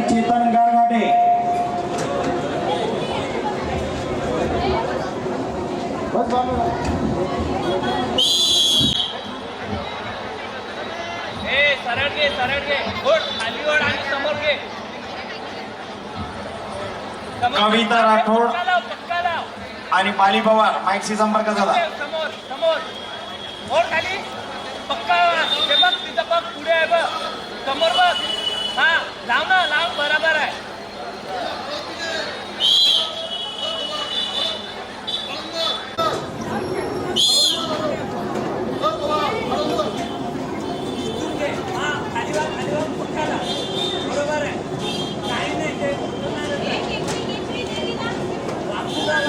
चेतन गारघाटे सरळ घे ओढ खाली ओढ आणि समोर घे कविता राठोड पक्का लाव आणि पाली पवार माईकशी संपर्क झाला समोर समोर ओढ खाली पक्का हे बघ तिथं बघ पुढे आहे बघ समोर बघ हा लाव ना लाव बरोबर आहे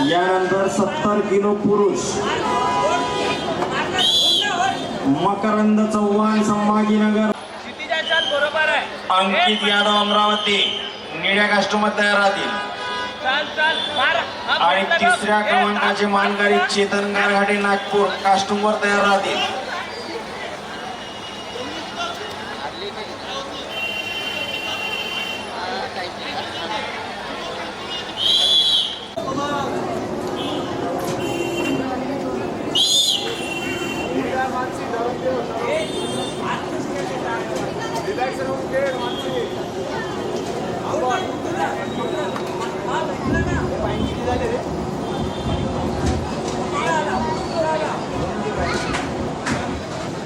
यानंतर 70 किलो पुरुष मकरंद चव्हाण संभाजीनगर बरोबर आहे अंकित यादव अमरावती निळ्या कास्टूम तयार राहतील आणि तिसऱ्या क्रमांकाचे मानकरी चेतन गारघाटे नागपूर कास्टूम वर तयार राहतील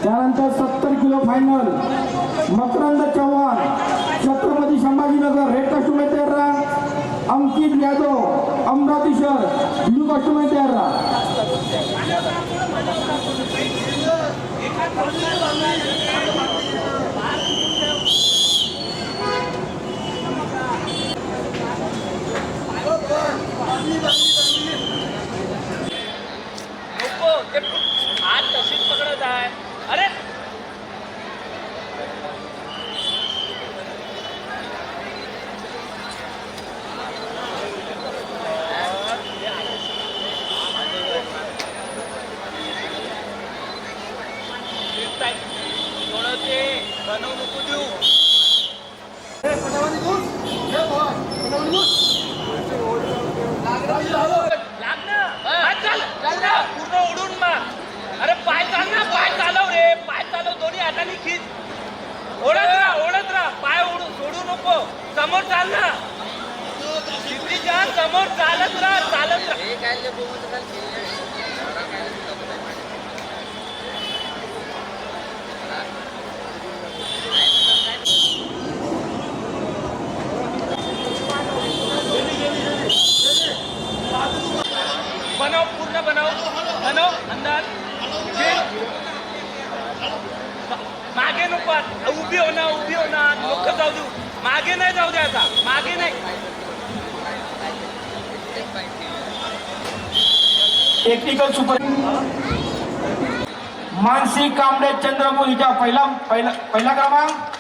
त्यानंतर 70 kilo final Makarand Chavan Chhatrapati Sambhajinagar red costume तयार राहा अंकित यादव अमरावती शहर ब्लू कास्टूम तयार राहा हात तशीच पकडत आहे अरे थोडं ते बनवू नको देऊ पूर्ण उडून मार अरे पाय चाल ना पाय चालव रे पाय चालव दोन्ही हाताने खीच ओढत राहा पाय सोडू नको समोर चाल ना किती जान समोर चालत राहा बनव पूर्ण बनव अंदर मागे नको उभी हो ना नको जाऊ देऊ मागे नाही जाऊ दे आता मागे नाही टेक्निकल सुपर मानसी कांबळे चंद्रपूर हिचा पहिला क्रमांक